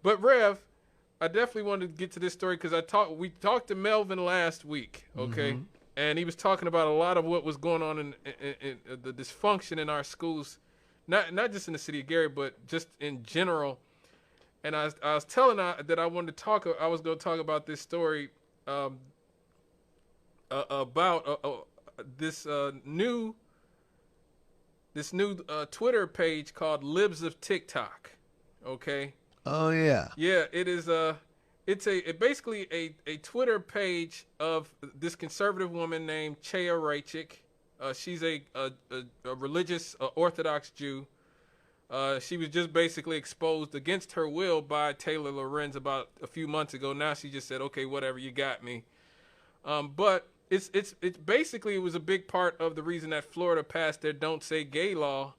But Rev, I definitely wanted to get to this story because we talked to Melvin last week, okay, and he was talking about a lot of what was going on in the dysfunction in our schools, not just in the city of Gary, but just in general. And I was telling that I wanted to talk. I was going to talk about this story about this new Twitter page called Libs of TikTok. Okay. Oh yeah. Yeah, it is it's basically a Twitter page of this conservative woman named Chaya Raichik. She's a religious Orthodox Jew. She was just basically exposed against her will by Taylor Lorenz about a few months ago. Now she just said, "Okay, whatever, you got me." But it's basically, it was a big part of the reason that Florida passed their "Don't Say Gay" law.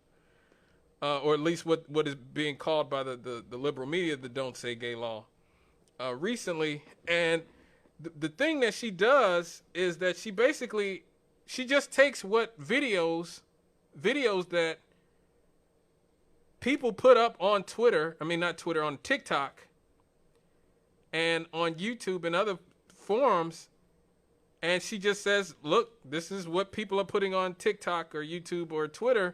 Or at least what is being called by the liberal media the "Don't Say Gay" law recently. And the thing that she does is that she just takes what videos that people put up on Twitter, I mean not Twitter, on TikTok and on YouTube and other forums, and she just says, look, this is what people are putting on TikTok or YouTube or Twitter.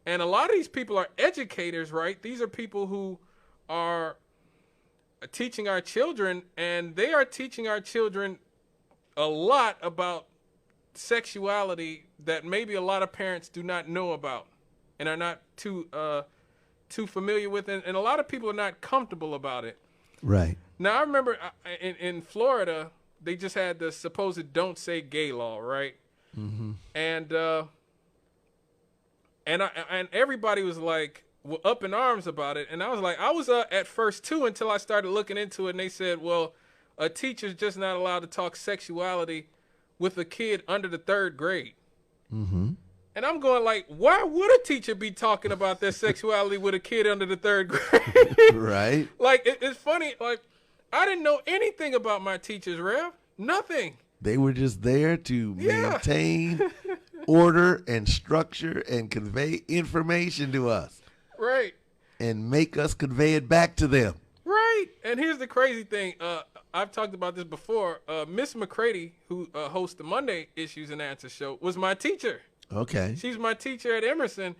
And a lot of these people are educators, right? These are people who are teaching our children, and they are teaching our children a lot about sexuality that maybe a lot of parents do not know about and are not too familiar with, and a lot of people are not comfortable about it. Right. Now, I remember in Florida, they just had the supposed "Don't Say Gay" law, right? And everybody was like up in arms about it. And I was like, I was at first too, until I started looking into it. And they said, well, a teacher's just not allowed to talk sexuality with a kid under the 3rd grade. And I'm going like, why would a teacher be talking about their sexuality with a kid under the 3rd grade? Right. Like, it's funny. Like, I didn't know anything about my teachers, Rev. Nothing. They were just there to maintain order and structure and convey information to us. Right. And make us convey it back to them. Right. And here's the crazy thing. I've talked about this before. Miss McCready, who hosts the Monday Issues and Answers show, was my teacher. Okay. She's my teacher at Emerson.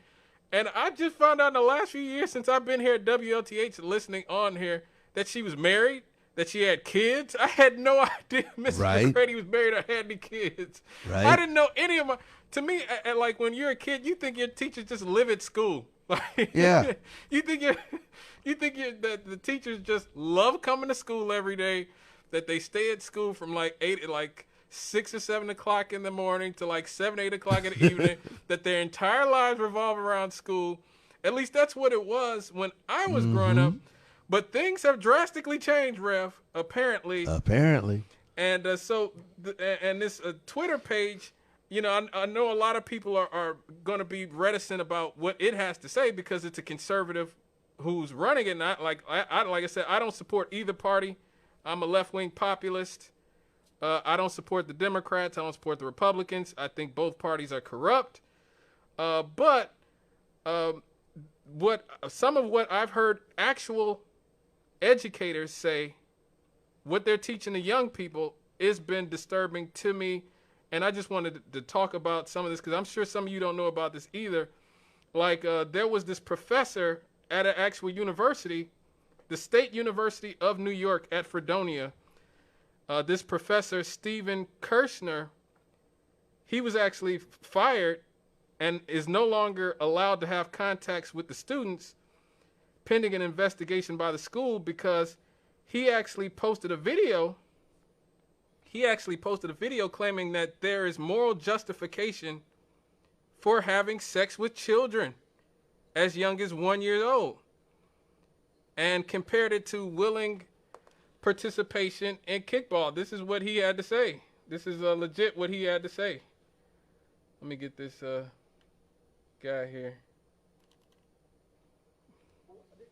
And I just found out in the last few years since I've been here at WLTH listening on here that she was married, that she had kids. I had no idea Mrs. McCready was married or had any kids. Right. I didn't know any of my... To me, like when you're a kid, you think your teachers just live at school. Like, yeah. You think that the teachers just love coming to school every day, that they stay at school from like 6 or 7 o'clock in the morning to like 7, 8 o'clock in the evening, that their entire lives revolve around school. At least that's what it was when I was growing up. But things have drastically changed, Rev, apparently. And so this Twitter page, you know, I know a lot of people are going to be reticent about what it has to say because it's a conservative who's running it. Not like I said, I don't support either party. I'm a left-wing populist. I don't support the Democrats. I don't support the Republicans. I think both parties are corrupt. But some of what I've heard actual educators say, what they're teaching the young people, has been disturbing to me. And I just wanted to talk about some of this because I'm sure some of you don't know about this either. Like there was this professor at an actual university, the State University of New York at Fredonia. This professor, Stephen Kirshner, he was actually fired and is no longer allowed to have contacts with the students pending an investigation by the school because he actually posted a video. He actually posted a video claiming that there is moral justification for having sex with children as young as 1 year old and compared it to willing participation in kickball. This is what he had to say. This is legit what he had to say. Let me get this guy here.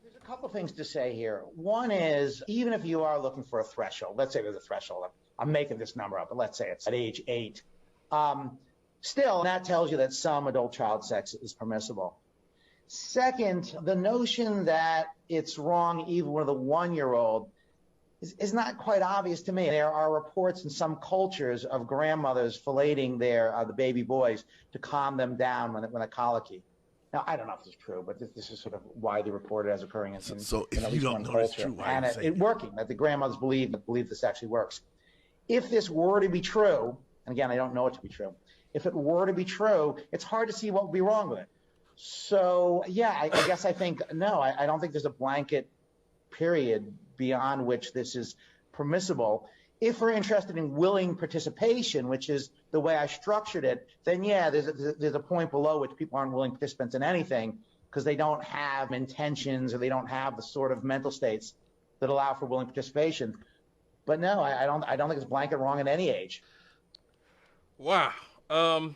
There's a couple things to say here. One is, even if you are looking for a threshold, let's say there's a threshold. I'm making this number up, but let's say it's at age 8. Still, that tells you that some adult child sex is permissible. Second, the notion that it's wrong even with a 1-year-old is not quite obvious to me. There are reports in some cultures of grandmothers filleting the baby boys to calm them down when they're colicky. Now, I don't know if this is true, but this is sort of widely reported as occurring in So in if at you least don't one know it's culture. true, why And are you saying it working, that the grandmothers believe this actually works. If this were to be true, and again, I don't know it to be true, if it were to be true, it's hard to see what would be wrong with it. So, yeah, I guess I think, no, I don't think there's a blanket period beyond which this is permissible. If we're interested in willing participation, which is the way I structured it, then yeah, there's a point below which people aren't willing participants in anything because they don't have intentions or they don't have the sort of mental states that allow for willing participation. But no, I don't think it's blanket wrong at any age. Wow.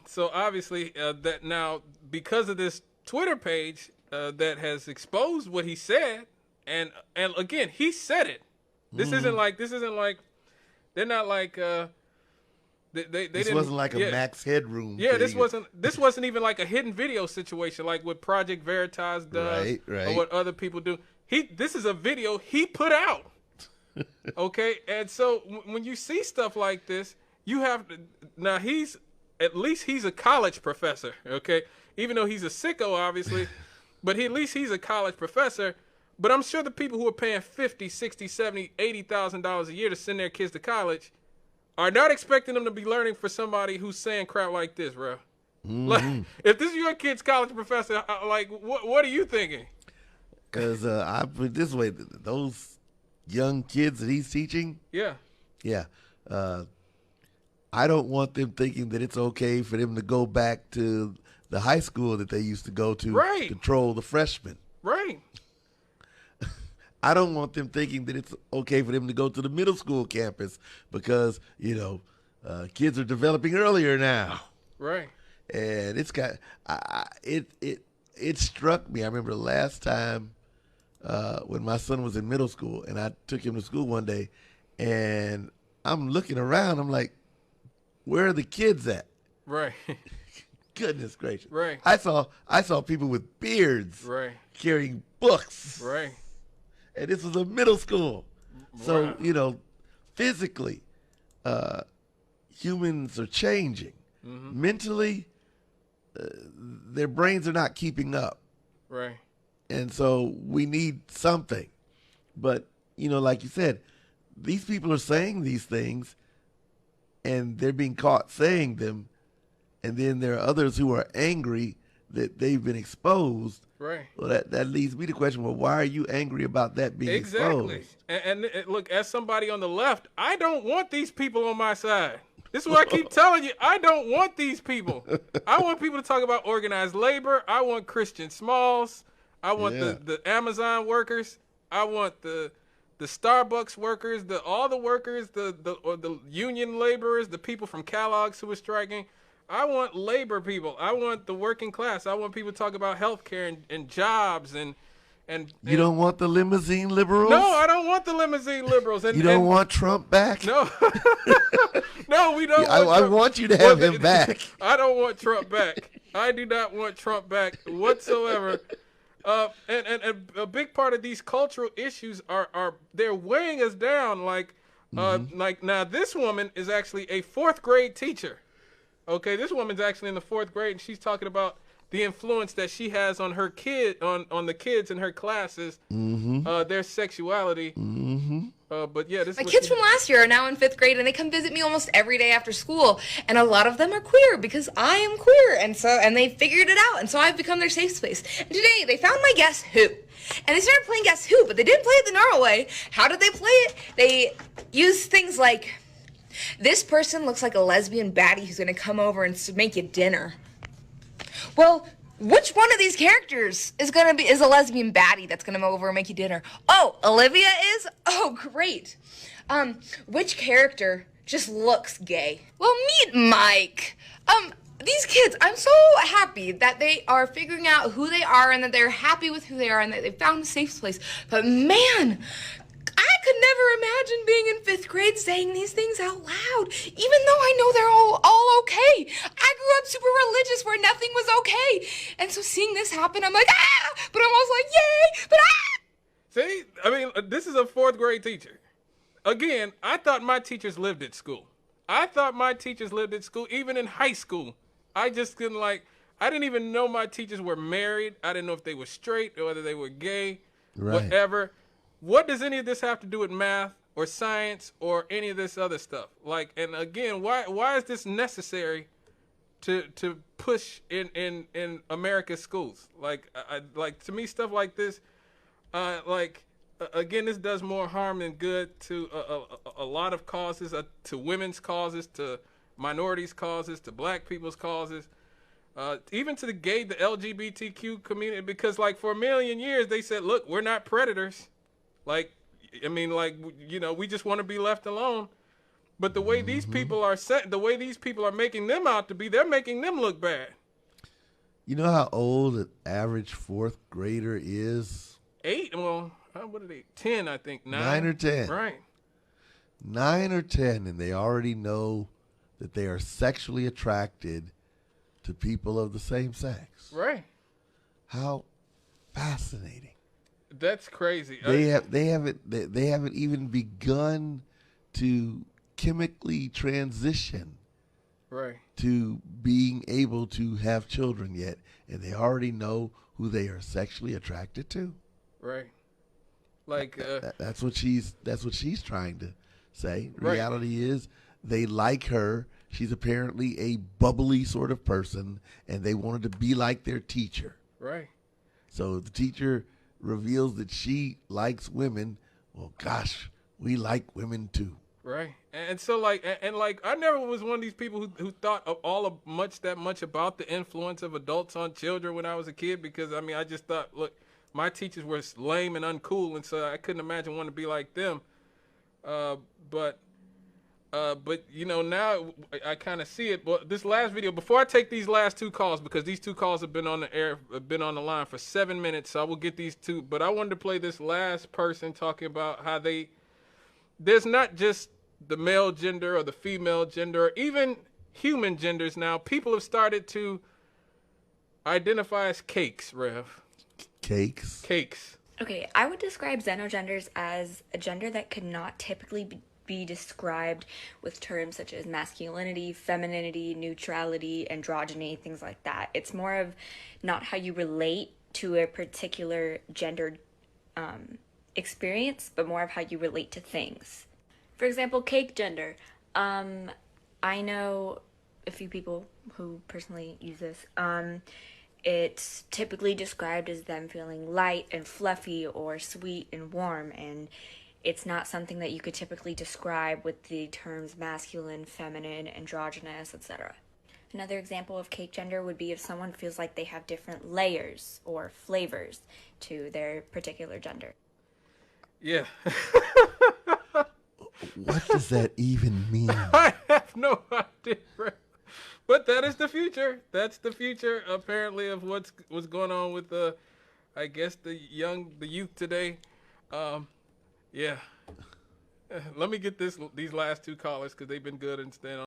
So obviously that now, because of this Twitter page that has exposed what he said, and again, he said it. This isn't like they're not like they This didn't, wasn't like a Max Headroom. Yeah, thing. this wasn't even like a hidden video situation like what Project Veritas does Right. or what other people do. This is a video he put out. Okay, and so when you see stuff like this, you have to, now he's a college professor, okay? Even though he's a sicko, obviously, but at least he's a college professor. But I'm sure the people who are paying $50,000, $60,000, $70,000, $80,000 a year to send their kids to college are not expecting them to be learning for somebody who's saying crap like this, bro. Like, if this is your kid's college professor, like, what are you thinking? Because I put it this way, those young kids that he's teaching, Yeah. I don't want them thinking that it's okay for them to go back to the high school that they used to go to Right. to troll the freshmen. Right. I don't want them thinking that it's okay for them to go to the middle school campus because, kids are developing earlier now. Right. And it's got, it struck me. I remember the last time when my son was in middle school and I took him to school one day and I'm looking around, I'm like, where are the kids at? Right. Goodness gracious. Right. I saw people with beards Right. carrying books. Right. And this was a middle school. So, Wow. Physically, humans are changing. Mentally, their brains are not keeping up. Right. And so we need something. But, like you said, these people are saying these things and they're being caught saying them. And then there are others who are angry that they've been exposed. Right. Well, that leads me to question, well, why are you angry about that being Exactly. exposed? And look, as somebody on the left, I don't want these people on my side. This is what I keep telling you. I don't want these people. I want people to talk about organized labor. I want Christian Smalls. I want the Amazon workers. I want the Starbucks workers, all the workers, the union laborers, the people from Kellogg's who are striking. I want labor people. I want the working class. I want people to talk about healthcare and jobs and You don't want the limousine liberals? No, I don't want the limousine liberals. And you don't want Trump back? No. No, we don't. I want you to have him back. I don't want Trump back. I do not want Trump back whatsoever. And a big part of these cultural issues are they're weighing us down. Like now, this woman is actually a 4th grade teacher. Okay, this woman's actually in the 4th grade, and she's talking about the influence that she has on her kid, on the kids in her classes, their sexuality. But yeah, this My kids from last year are now in 5th grade, and they come visit me almost every day after school. And a lot of them are queer because I am queer, and they figured it out, and so I've become their safe space. And today they found my Guess Who, and they started playing Guess Who, but they didn't play it the normal way. How did they play it? They used things like, this person looks like a lesbian baddie who's gonna come over and make you dinner. Well, which one of these characters is a lesbian baddie that's gonna come over and make you dinner? Oh, Olivia is? Oh, great. Which character just looks gay? Well, meet Mike. These kids, I'm so happy that they are figuring out who they are and that they're happy with who they are and that they found a safe place. But man, I could never imagine being in 5th grade saying these things out loud, even though I know they're all okay. I grew up super religious where nothing was okay. And so seeing this happen, I'm like, ah! but I'm also like, yay, but See, I mean, this is a fourth grade teacher. Again, I thought my teachers lived at school. Even in high school. I just couldn't I didn't even know my teachers were married. I didn't know if they were straight or whether they were gay, Right. whatever. What does any of this have to do with math or science or any of this other stuff? And again, why is this necessary to push in America's schools? To me, stuff like this, again, this does more harm than good to a lot of causes, to women's causes, to minorities' causes, to black people's causes, even to the LGBTQ community. Because for a million years they said, look, we're not predators. We just want to be left alone. But the way these people are making them out to be, they're making them look bad. You know how old an average fourth grader is? 8? Well, what are they? 10, I think. 9 or 10. Right. 9 or 10, and they already know that they are sexually attracted to people of the same sex. Right. How fascinating. That's crazy. They haven't even begun to chemically transition Right. to being able to have children yet, and they already know who they are sexually attracted to. Right. That's what she's trying to say. Right. Reality is they like her. She's apparently a bubbly sort of person, and they wanted to be like their teacher. Right. So the teacher reveals that she likes women. Well, gosh, we like women too. Right. And so I never was one of these people who thought that much about the influence of adults on children when I was a kid, because I just thought, look, my teachers were lame and uncool, and so I couldn't imagine wanting to be like them. But now I kind of see it. But this last video, before I take these last two calls, because these two calls have been on the line for 7 minutes, so I will get these two. But I wanted to play this last person talking about how there's not just the male gender or the female gender, or even human genders now. People have started to identify as cakes, Rev. Cakes. Okay, I would describe xenogenders as a gender that could not typically be described with terms such as masculinity, femininity, neutrality, androgyny, things like that. It's more of not how you relate to a particular gendered experience, but more of how you relate to things. For example, cake gender. I know a few people who personally use this. It's typically described as them feeling light and fluffy or sweet and warm, and it's not something that you could typically describe with the terms masculine, feminine, androgynous, etc. Another example of cake gender would be if someone feels like they have different layers or flavors to their particular gender. Yeah. What does that even mean? I have no idea. But that is the future. That's the future, apparently, of what's going on with the youth today. Yeah. Let me get these last two callers, because they've been good and staying on.